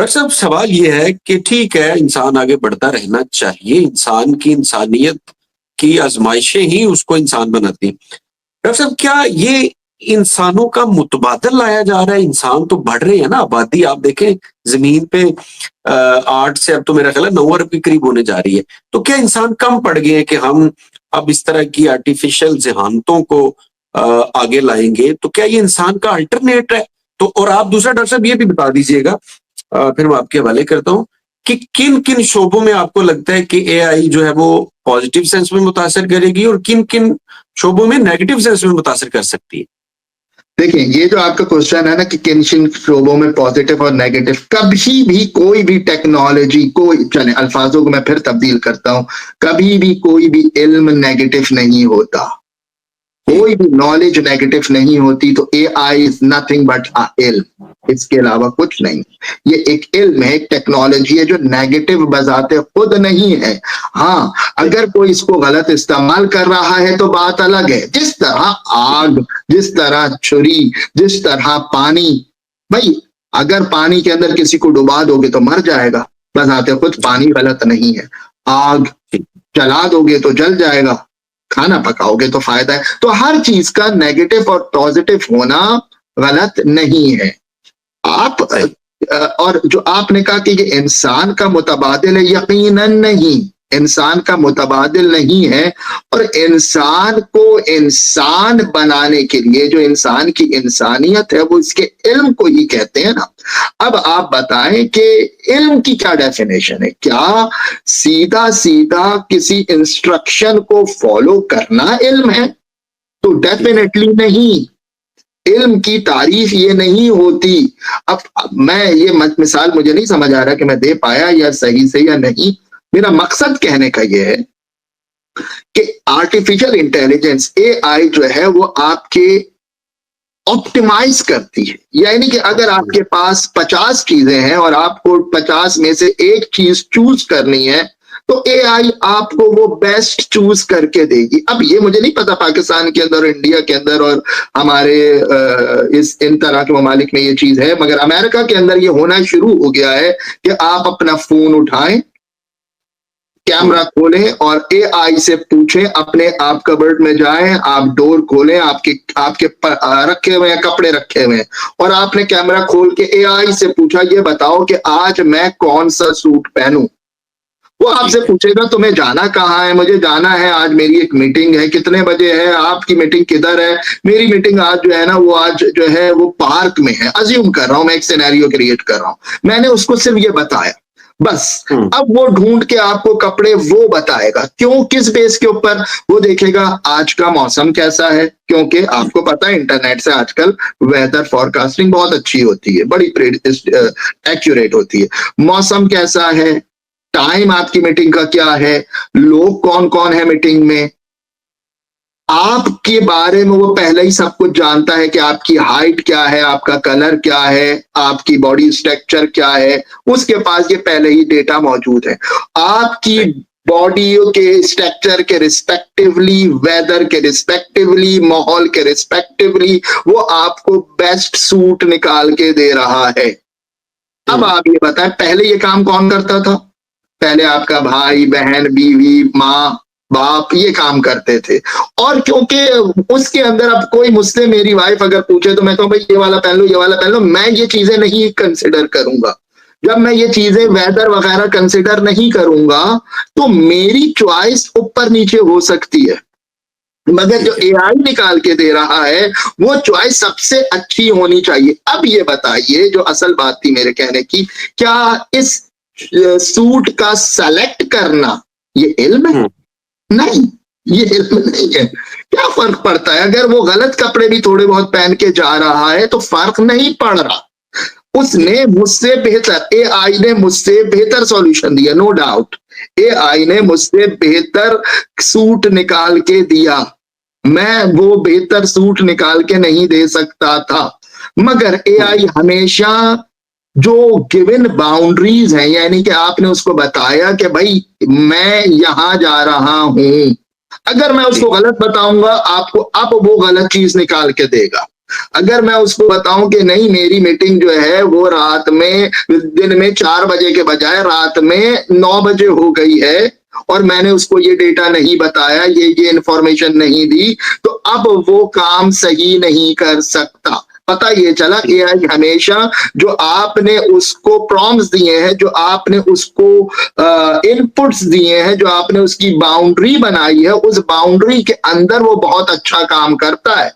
Doctor साहब, सवाल ये है कि ठीक है, इंसान आगे बढ़ता रहना चाहिए। इंसान की इंसानियत की आजमाइशें ही उसको इंसान बनाती हैं। डॉक्टर साहब, क्या ये इंसानों का मुतबादल लाया जा रहा है? इंसान तो बढ़ रहे हैं ना, आबादी आप देखें जमीन पे 8 से अब तो मेरा ख्याल है 9 अरब के करीब होने जा रही है। तो क्या इंसान कम पड़ गए हैं कि हम अब इस तरह की आर्टिफिशियल जहानतों को आगे लाएंगे? तो क्या ये इंसान का अल्टरनेट है? तो और आप दूसरा डॉक्टर साहब ये भी बता दीजिएगा, फिर मैं आपके हवाले करता हूँ, कि किन किन शोबों में आपको लगता है कि एआई जो है वो पॉजिटिव सेंस में मुतासर करेगी और किन किन शोबों में नेगेटिव सेंस में मुतासर कर सकती है? देखिए, ये जो आपका क्वेश्चन है ना कि किन किन शोबों में पॉजिटिव और नेगेटिव, कभी भी कोई भी टेक्नोलॉजी, कोई चले अल्फाजों को मैं फिर तब्दील करता हूं, कभी भी कोई भी इल्म नेगेटिव नहीं होता, कोई भी नॉलेज नेगेटिव नहीं होती। तो एआई इज नथिंग बट अ इल्म, इसके अलावा कुछ नहीं। ये एक इल्म है, एक टेक्नोलॉजी है जो नेगेटिव बजाते खुद नहीं है। हाँ, अगर कोई इसको गलत इस्तेमाल कर रहा है तो बात अलग है। जिस तरह आग, जिस तरह छुरी, जिस तरह पानी, भाई अगर पानी के अंदर किसी को डुबा दोगे तो मर जाएगा, बजाते खुद पानी गलत नहीं है। आग जला दोगे तो जल जाएगा, खाना पकाओगे तो फायदा है। तो हर चीज का नेगेटिव और पॉजिटिव होना गलत नहीं है। आप और जो आपने कहा कि ये इंसान का मुतबादिल है, यकीनन नहीं, इंसान का मुतबादिल नहीं है। और इंसान को इंसान बनाने के लिए जो इंसान की इंसानियत है वो इसके इल्म को ही कहते हैं ना। अब आप बताएं कि इल्म की क्या डेफिनेशन है? क्या सीधा सीधा किसी इंस्ट्रक्शन को फॉलो करना इल्म है? तो डेफिनेटली नहीं। इल्म की तारीफ ये नहीं होती। अब मैं ये मिसाल मुझे नहीं समझ आ रहा कि मैं दे पाया या सही से या नहीं। मेरा मकसद कहने का ये है कि आर्टिफिशियल इंटेलिजेंस एआई जो है वो आपके ऑप्टिमाइज करती है। यानी कि अगर आपके पास 50 चीजें हैं और आपको 50 में से एक चीज चूज करनी है तो एआई आपको वो बेस्ट चूज करके देगी। अब ये मुझे नहीं पता पाकिस्तान के अंदर, इंडिया के अंदर और हमारे इन तरह के ममालिक में ये चीज है, मगर अमेरिका के अंदर ये होना शुरू हो गया है कि आप अपना फोन उठाएं, कैमरा खोलें और एआई से पूछें, अपने आप कबर्ड में जाएं, आप डोर खोलें, आपके आपके रखे हुए हैं कपड़े रखे हुए हैं और आपने कैमरा खोल के एआई से पूछा ये बताओ कि आज मैं कौन सा सूट पहनूं। वो आपसे पूछेगा तुम्हें जाना कहाँ है? मुझे जाना है, आज मेरी एक मीटिंग है। कितने बजे है? आपकी मीटिंग किधर है? मेरी मीटिंग आज जो है ना वो आज जो है वो पार्क में है। अज्यूम कर रहा हूं, मैं एक सिनेरियो क्रिएट कर रहा हूं। मैंने उसको सिर्फ ये बताया बस। अब वो ढूंढ के आपको कपड़े वो बताएगा। क्यों? किस बेस के ऊपर? वो देखेगा आज का मौसम कैसा है, क्योंकि आपको पता है इंटरनेट से आजकल वेदर फोरकास्टिंग बहुत अच्छी होती है, बड़ी एक्यूरेट होती है। मौसम कैसा है, टाइम आपकी मीटिंग का क्या है, लोग कौन कौन है मीटिंग में, आपके बारे में वो पहले ही सब कुछ जानता है कि आपकी हाइट क्या है, आपका कलर क्या है, आपकी बॉडी स्ट्रक्चर क्या है। उसके पास ये पहले ही डेटा मौजूद है। आपकी बॉडी के स्ट्रक्चर के रिस्पेक्टिवली, वेदर के रिस्पेक्टिवली, माहौल के रिस्पेक्टिवली वो आपको बेस्ट सूट निकाल के दे रहा है। अब आप ये बताएं, पहले ये काम कौन करता था? पहले आपका भाई, बहन, बीवी, माँ, बाप ये काम करते थे। और क्योंकि उसके अंदर अब कोई मुझसे मेरी वाइफ अगर पूछे तो मैं कहूँ भाई ये वाला पहन लो, ये वाला पहन लो, मैं ये चीजें नहीं कंसिडर करूंगा। जब मैं ये चीजें वेदर वगैरह कंसिडर नहीं करूंगा तो मेरी चॉइस ऊपर नीचे हो सकती है, मगर जो एआई निकाल के दे रहा है वो चॉइस सबसे अच्छी होनी चाहिए। अब ये बताइए, जो असल बात थी मेरे कहने की, क्या इस सूट का सेलेक्ट करना ये इल्म है? नहीं, ये इल्म नहीं है। क्या फर्क पड़ता है? अगर वो गलत कपड़े भी थोड़े बहुत पहन के जा रहा है तो फर्क नहीं पड़ रहा। उसने मुझसे बेहतर, एआई ने मुझसे बेहतर सॉल्यूशन दिया, नो डाउट। एआई ने मुझसे बेहतर सूट निकाल के दिया, मैं वो बेहतर सूट निकाल के नहीं दे सकता था। मगर एआई हमेशा जो गिवन बाउंड्रीज हैं, यानी कि आपने उसको बताया कि भाई मैं यहां जा रहा हूं, अगर मैं उसको गलत बताऊंगा आपको अब वो गलत चीज निकाल के देगा। अगर मैं उसको बताऊं कि नहीं मेरी मीटिंग जो है वो रात में दिन में 4 बजे के बजाय रात में 9 बजे हो गई है और मैंने उसको ये डेटा नहीं बताया, ये इंफॉर्मेशन नहीं दी, तो अब वो काम सही नहीं कर सकता। पता ये चला एआई हमेशा जो आपने उसको प्रॉम्प्ट्स दिए हैं, जो आपने उसको इनपुट्स दिए हैं, जो आपने उसकी बाउंड्री बनाई है, उस बाउंड्री के अंदर वो बहुत अच्छा काम करता है,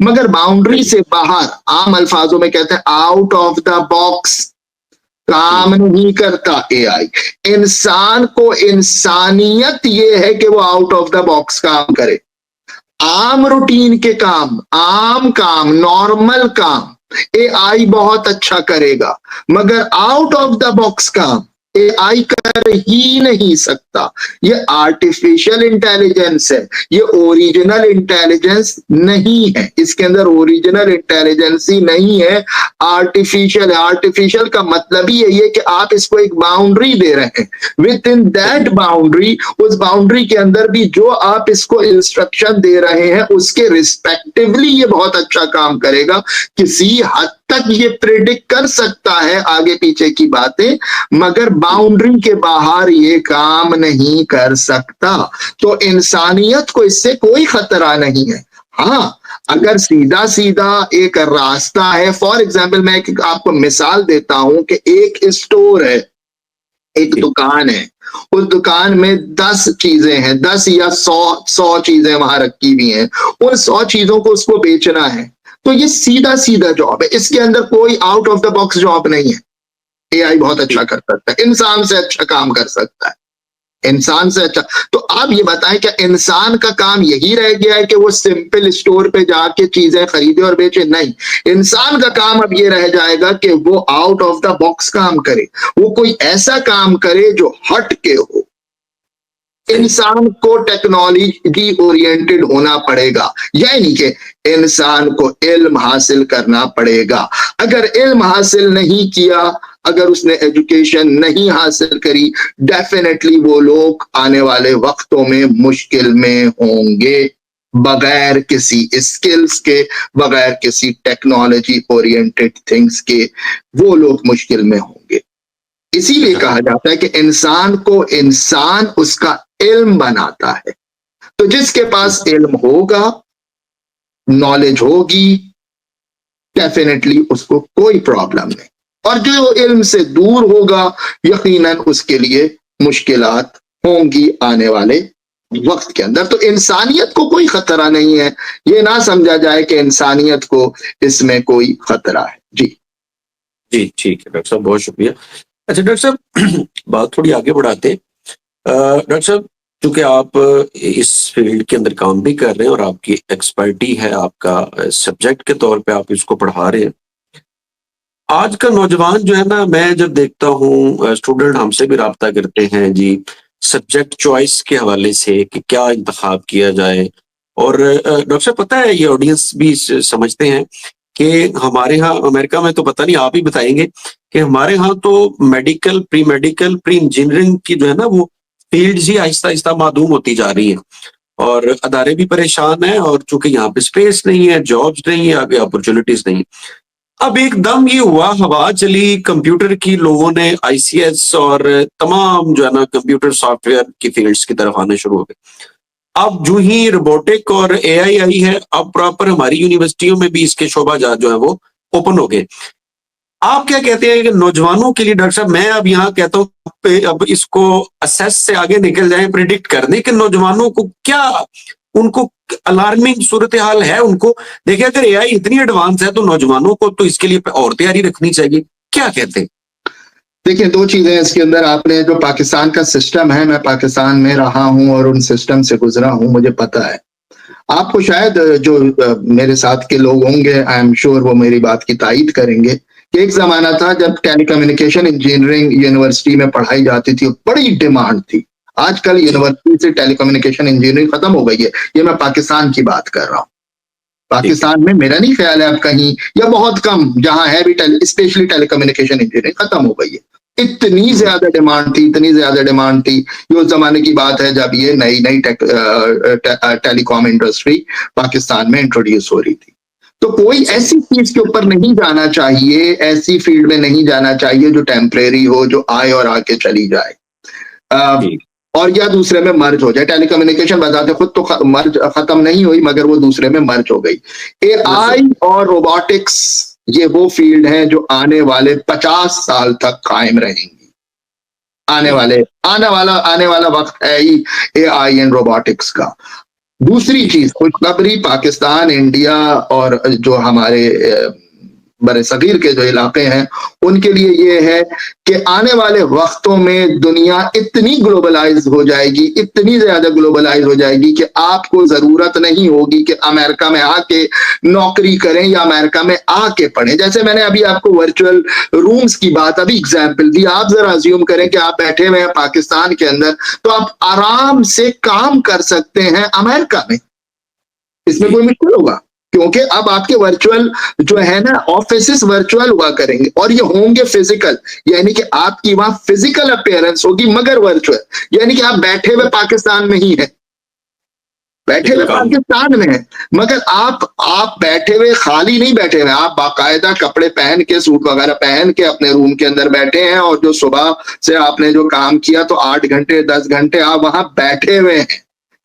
मगर बाउंड्री से बाहर, आम अल्फाजों में कहते हैं आउट ऑफ द बॉक्स काम नहीं करता एआई। इंसान को इंसानियत ये है कि वो आउट ऑफ द बॉक्स काम करे। आम रूटीन के काम, आम काम, नॉर्मल काम एआई बहुत अच्छा करेगा, मगर आउट ऑफ द बॉक्स काम एआई कर ही नहीं सकता। ये आर्टिफिशियल इंटेलिजेंस है, ये ओरिजिनल इंटेलिजेंस नहीं है, इसके अंदर ओरिजिनल इंटेलिजेंस ही नहीं है, आर्टिफिशियल है। आर्टिफिशियल का मतलब ही यही है कि आप इसको एक बाउंड्री दे रहे हैं, विद इन दैट बाउंड्री, उस बाउंड्री के अंदर भी जो आप इसको इंस्ट्रक्शन दे रहे हैं उसके रिस्पेक्टिवली ये बहुत अच्छा काम करेगा। किसी हद तक ये प्रेडिक्ट कर सकता है आगे पीछे की बातें, मगर बाउंड्री के बाहर ये काम नहीं कर सकता। तो इंसानियत को इससे कोई खतरा नहीं है। हाँ, अगर सीधा सीधा एक रास्ता है, फॉर एग्जाम्पल मैं आपको मिसाल देता हूं कि एक स्टोर है, एक दुकान है, उस दुकान में 10 चीजें हैं, 10 या 100 चीजें वहां रखी हुई हैं, उन 100 चीजों को उसको बेचना है। तो ये सीधा सीधा जॉब है, इसके अंदर कोई out of the box job नहीं है। एआई बहुत अच्छा कर सकता है, इंसान से अच्छा काम कर सकता है, इंसान से अच्छा। तो आप ये बताएं, क्या इंसान का काम यही रह गया है कि वो सिंपल स्टोर पे जाके चीजें खरीदे और बेचे? नहीं, इंसान का काम अब ये रह जाएगा कि वो आउट ऑफ द बॉक्स काम करे, वो कोई ऐसा काम करे जो हट के हो। इंसान को टेक्नोलॉजी ओरिएंटेड होना पड़ेगा, यानी कि इंसान को इल्म हासिल करना पड़ेगा। अगर इल्म हासिल नहीं किया, अगर उसने एजुकेशन नहीं हासिल करी, डेफिनेटली वो लोग आने वाले वक्तों में मुश्किल में होंगे, बगैर किसी स्किल्स के, बगैर किसी टेक्नोलॉजी ओरिएंटेड थिंग्स के वो लोग मुश्किल में होंगे। इसीलिए कहा जाता है कि इंसान को इंसान उसका इल्म बनाता है। तो जिसके पास इल्म होगा, नॉलेज होगी, डेफिनेटली उसको कोई प्रॉब्लम नहीं, और जो इल्म से दूर होगा यकीनन उसके लिए मुश्किलात होंगी आने वाले वक्त के अंदर। तो इंसानियत को कोई खतरा नहीं है, ये ना समझा जाए कि इंसानियत को इसमें कोई खतरा है। जी जी, ठीक है डॉक्टर साहब, बहुत शुक्रिया। अच्छा डॉक्टर साहब, बात थोड़ी आगे बढ़ाते। डॉक्टर साहब, चूंकि आप इस फील्ड के अंदर काम भी कर रहे हैं और आपकी एक्सपर्टी है, आपका सब्जेक्ट के तौर पे आप इसको पढ़ा रहे हैं, आज का नौजवान जो है ना, मैं जब देखता हूँ स्टूडेंट हमसे भी राब्ता करते हैं जी, सब्जेक्ट चॉइस के हवाले से कि क्या इंतखाब किया जाए। और डॉक्टर साहब, पता है ये ऑडियंस भी समझते हैं कि हमारे यहाँ अमेरिका में तो पता नहीं, आप ही बताएंगे कि हमारे यहाँ तो मेडिकल, प्री इंजीनियरिंग की जो है ना वो फील्ड्स ही आहिस्ता आहिस्ता मादूम होती जा रही हैं, और अदारे भी परेशान हैं, और चूंकि यहाँ पे स्पेस नहीं है, जॉब्स नहीं है, आगे अपॉर्चुनिटीज नहीं। अब एकदम ये हुआ, हवा चली कंप्यूटर की, लोगों ने आईसीएस और तमाम जो है ना कंप्यूटर सॉफ्टवेयर की फील्ड्स की तरफ आने शुरू हो गए। अब जो ही रोबोटिक और एआई आई है, अब प्रॉपर हमारी यूनिवर्सिटियों में भी इसके शोबाजात जो है वो ओपन हो गए। आप क्या कहते हैं कि नौजवानों के लिए, डॉक्टर साहब मैं अब यहाँ कहता हूँ अब इसको असेस से आगे निकल जाए, प्रिडिक्ट करने के नौजवानों को क्या, उनको अलार्मिंग सूरत हाल है उनको? देखिए, अगर एआई इतनी एडवांस है तो नौजवानों को तो इसके लिए और तैयारी रखनी चाहिए, क्या कहते हैं? देखिए, 2 चीजें इसके अंदर। आपने जो पाकिस्तान का सिस्टम है, मैं पाकिस्तान में रहा हूं और उन सिस्टम से गुजरा हूं, मुझे पता है। आपको शायद जो मेरे साथ के लोग होंगे, आई एम श्योर वो मेरी बात की तायीद करेंगे कि एक जमाना था जब टेलीकम्युनिकेशन इंजीनियरिंग यूनिवर्सिटी में पढ़ाई जाती थी, बड़ी डिमांड थी। आजकल यूनिवर्सिटी से टेलीकम्युनिकेशन इंजीनियरिंग खत्म हो गई है, ये मैं पाकिस्तान की बात कर रहा हूँ। पाकिस्तान में मेरा नहीं ख्याल है अब कहीं, या बहुत कम जहां है भी स्पेशली टेलीकम्युनिकेशन इंजीनियरिंग खत्म हो गई है। इतनी ज्यादा डिमांड थी, इतनी ज्यादा डिमांड थी। ये उस जमाने की बात है जब ये नई नई टेलीकॉम इंडस्ट्री पाकिस्तान में इंट्रोड्यूस हो रही थी। तो कोई ऐसी चीज के ऊपर नहीं जाना चाहिए, ऐसी फील्ड में नहीं जाना चाहिए जो टेम्परेरी हो, जो आए और आके चली जाए, जी, और या दूसरे में मर्ज हो जाए। टेलीकम्युनिकेशन बताते खुद तो मर्ज खत्म नहीं हुई, मगर वो दूसरे में मर्ज हो गई। एआई और रोबोटिक्स ये वो फील्ड है जो आने वाले 50 साल तक कायम रहेंगी। आने वाला वक्त है ही एआई एंड रोबोटिक्स का। दूसरी चीज खुशखबरी, पाकिस्तान, इंडिया और जो हमारे बड़े सगीर के जो इलाके हैं उनके लिए ये है कि आने वाले वक्तों में दुनिया इतनी ग्लोबलाइज हो जाएगी, इतनी ज्यादा ग्लोबलाइज हो जाएगी कि आपको जरूरत नहीं होगी कि अमेरिका में आके नौकरी करें या अमेरिका में आके पढ़ें। जैसे मैंने अभी आपको वर्चुअल रूम्स की बात अभी एग्जाम्पल दी, आप जरा अज्यूम करें कि आप बैठे हुए हैं पाकिस्तान के अंदर, तो आप आराम से काम कर सकते हैं अमेरिका में। इसमें कोई मुश्किल होगा? क्योंकि अब आपके वर्चुअल जो है ना ऑफिस वर्चुअल हुआ करेंगे, और ये होंगे फिजिकल, यानी कि आपकी वहां फिजिकल अपीयरेंस होगी मगर वर्चुअल, यानी कि आप बैठे हुए पाकिस्तान में ही हैं, बैठे हुए पाकिस्तान में हैं, मगर आप बैठे हुए खाली नहीं बैठे हुए, आप बाकायदा कपड़े पहन के, सूट वगैरह पहन के अपने रूम के अंदर बैठे हैं, और जो सुबह से आपने जो काम किया तो 8 घंटे 10 घंटे आप वहां बैठे हुए हैं,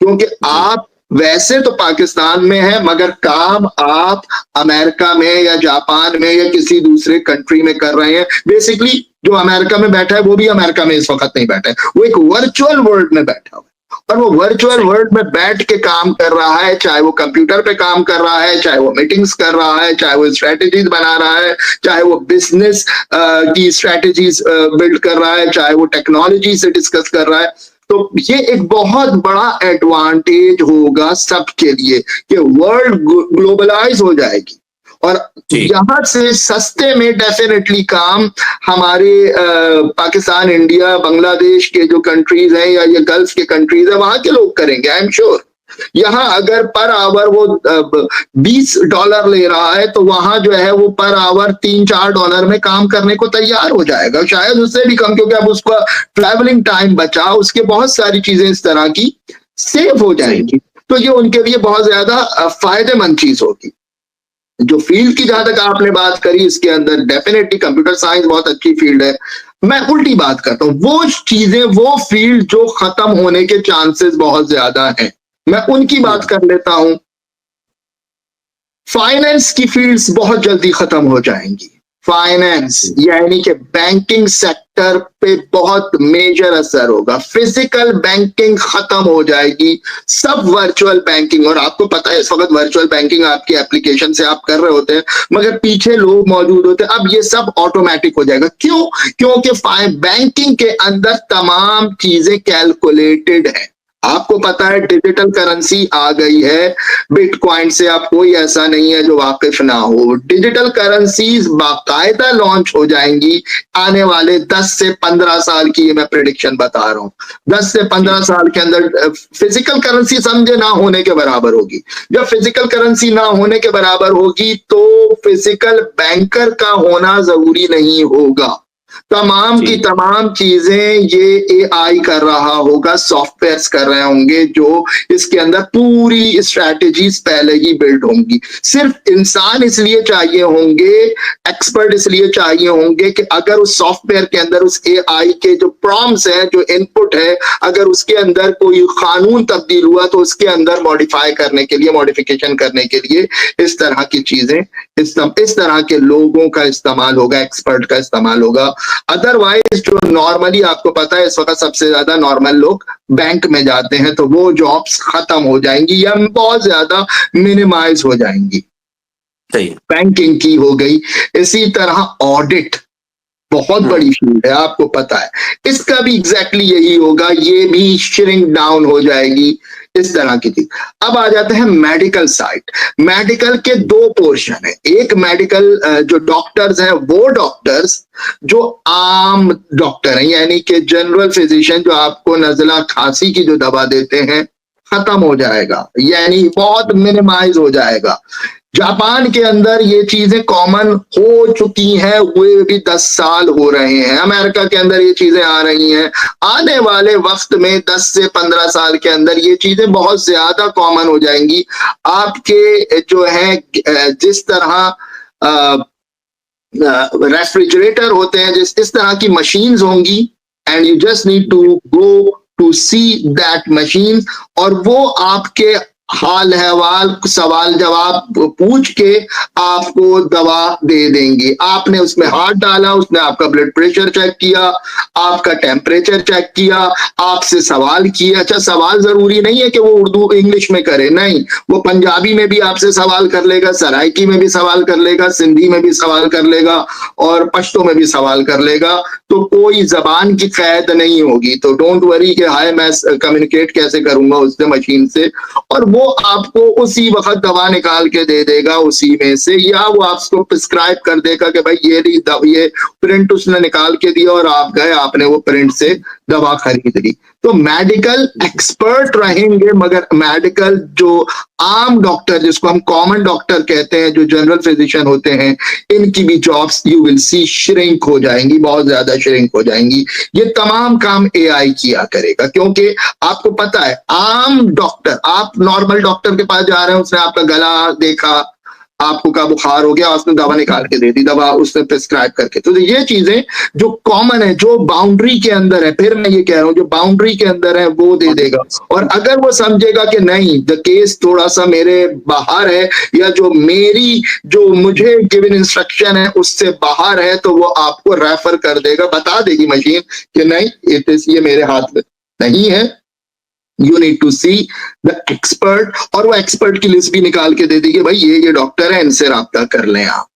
क्योंकि आप वैसे तो पाकिस्तान में है मगर काम आप अमेरिका में या जापान में या किसी दूसरे कंट्री में कर रहे हैं। बेसिकली जो अमेरिका में बैठा है वो भी अमेरिका में इस वक्त नहीं बैठा है, वो एक वर्चुअल वर्ल्ड में बैठा हुआ है, और वो वर्चुअल वर्ल्ड में बैठ के काम कर रहा है, चाहे वो कंप्यूटर पे काम कर रहा है, चाहे वो मीटिंग्स कर रहा है, चाहे वो स्ट्रेटेजीज बना रहा है, चाहे वो बिजनेस की स्ट्रेटेजीज बिल्ड कर रहा है, चाहे वो टेक्नोलॉजी से डिस्कस कर रहा है। तो ये एक बहुत बड़ा एडवांटेज होगा सबके लिए कि वर्ल्ड ग्लोबलाइज हो जाएगी, और यहां से सस्ते में डेफिनेटली काम हमारे पाकिस्तान, इंडिया, बांग्लादेश के जो कंट्रीज हैं या ये गल्फ के कंट्रीज है वहां के लोग करेंगे, आई एम श्योर। यहाँ अगर पर आवर वो $20 ले रहा है तो वहां जो है वो पर आवर $3-4 में काम करने को तैयार हो जाएगा, शायद उससे भी कम, क्योंकि अब उसका ट्रैवलिंग टाइम बचा, उसके बहुत सारी चीजें इस तरह की सेव हो जाएंगी। तो ये उनके लिए बहुत ज्यादा फायदेमंद चीज होगी। जो फील्ड की जहां तक आपने बात करी, इसके अंदर डेफिनेटली कंप्यूटर साइंस बहुत अच्छी फील्ड है। मैं उल्टी बात करता हूँ, वो चीजें, वो फील्ड जो खत्म होने के चांसेस बहुत ज्यादा हैं, मैं उनकी बात कर लेता हूं। फाइनेंस की फील्ड्स बहुत जल्दी खत्म हो जाएंगी। फाइनेंस यानी कि बैंकिंग सेक्टर पे बहुत मेजर असर होगा, फिजिकल बैंकिंग खत्म हो जाएगी, सब वर्चुअल बैंकिंग। और आपको पता है इस वक्त वर्चुअल बैंकिंग आपकी एप्लीकेशन से आप कर रहे होते हैं मगर पीछे लोग मौजूद होते हैं, अब ये सब ऑटोमेटिक हो जाएगा। क्यों? क्योंकि बैंकिंग के अंदर तमाम चीजें कैलकुलेटेड है। आपको पता है डिजिटल करेंसी आ गई है, बिटकॉइन से अब कोई ऐसा नहीं है जो वाकिफ ना हो। डिजिटल करेंसीज बाकायदा लॉन्च हो जाएंगी आने वाले 10 से 15 साल की, ये मैं प्रेडिक्शन बता रहा हूं। 10 से 15 साल के अंदर फिजिकल करेंसी समझे ना होने के बराबर होगी। जब फिजिकल करेंसी ना होने के बराबर होगी तो फिजिकल बैंकर का होना जरूरी नहीं होगा। तमाम की तमाम चीजें ये एआई कर रहा होगा, सॉफ्टवेयर्स कर रहे होंगे जो इसके अंदर पूरी स्ट्रैटेजीज पहले ही बिल्ड होंगी। सिर्फ इंसान इसलिए चाहिए होंगे, एक्सपर्ट इसलिए चाहिए होंगे कि अगर उस सॉफ्टवेयर के अंदर उस एआई के जो प्रॉम्प्ट्स हैं, जो इनपुट है, अगर उसके अंदर कोई कानून तब्दील हुआ तो उसके अंदर मॉडिफाई करने के लिए, मॉडिफिकेशन करने के लिए इस तरह की चीजें, इस तरह के लोगों का इस्तेमाल होगा, एक्सपर्ट का इस्तेमाल होगा। अदरवाइज जो नॉर्मली आपको पता है इस वक्त सबसे ज्यादा नॉर्मल लोग बैंक में जाते हैं, तो वो जॉब्स खत्म हो जाएंगी या बहुत ज्यादा मिनिमाइज हो जाएंगी। बैंकिंग की हो गई, इसी तरह ऑडिट बहुत बड़ी फील्ड है, आपको पता है, इसका भी एग्जैक्टली यही होगा, ये भी श्रिंक डाउन हो जाएगी, इस तरह की चीज। अब आ जाते हैं मेडिकल साइड। मेडिकल के दो पोर्शन है, एक मेडिकल जो डॉक्टर्स हैं वो डॉक्टर्स जो आम डॉक्टर हैं, यानी कि जनरल फिजिशियन जो आपको नजला खांसी की जो दवा देते हैं, खत्म हो जाएगा, यानी बहुत मिनिमाइज हो जाएगा। जापान के अंदर ये चीजें कॉमन हो चुकी हैं, हुए भी 10 साल हो रहे हैं। अमेरिका के अंदर ये चीजें आ रही हैं। आने वाले वक्त में 10 से 15 साल के अंदर ये चीजें बहुत ज्यादा कॉमन हो जाएंगी। आपके जो है जिस तरह रेफ्रिजरेटर होते हैं, इस तरह की मशीन्स होंगी, and you just need to go to see that machine, और वो आपके हाल अहवाल सवाल जवाब पूछ के आपको दवा दे देंगे। आपने उसमें हाथ डाला, उसने आपका ब्लड प्रेशर चेक किया, आपका टेम्परेचर चेक किया, आपसे सवाल किया। अच्छा, सवाल जरूरी नहीं है कि वो उर्दू इंग्लिश में करे, नहीं, वो पंजाबी में भी आपसे सवाल कर लेगा, सराइकी में भी सवाल कर लेगा, सिंधी में भी सवाल कर लेगा, और पश्तो में भी सवाल कर लेगा। तो कोई जबान की कैद नहीं होगी। तो डोंट वरी कि हाय मैं कम्युनिकेट कैसे करूंगा उससे, मशीन से, और वो आपको उसी वक्त दवा निकाल के दे देगा उसी में से, या वो आपको प्रिस्क्राइब कर देगा कि भाई ये प्रिंट उसने निकाल के दिया और आप गए, आपने वो प्रिंट से दवा खरीद ली। तो मेडिकल एक्सपर्ट रहेंगे, मगर मेडिकल जो आम डॉक्टर, जिसको हम कॉमन डॉक्टर कहते हैं, जो जनरल फिजिशियन होते हैं, इनकी भी jobs you will see shrink हो जाएंगी, बहुत ज्यादा श्रिंक हो जाएंगी। ये तमाम काम एआई किया करेगा, क्योंकि आपको पता है आम डॉक्टर, आप नॉर्मल डॉक्टर के पास जा रहे हैं, उसने आपका गला देखा, आपको का बुखार हो गया, उसने दवा निकाल के दे दी, दवा उसने प्रिस्क्राइब करके। तो ये चीजें जो कॉमन है, जो बाउंड्री के अंदर है, फिर मैं ये कह रहा हूं जो बाउंड्री के अंदर है वो दे देगा। और अगर वो समझेगा कि नहीं, द केस थोड़ा सा मेरे बाहर है, या जो मुझे गिवन इंस्ट्रक्शन है उससे बाहर है, तो वो आपको रेफर कर देगा, बता देगी मशीन कि नहीं, ये मेरे हाथ में नहीं है, you need to see the expert. और वो एक्सपर्ट की लिस्ट भी निकाल के दे दी कि भाई ये डॉक्टर है, इनसे राब्ता कर लें आप।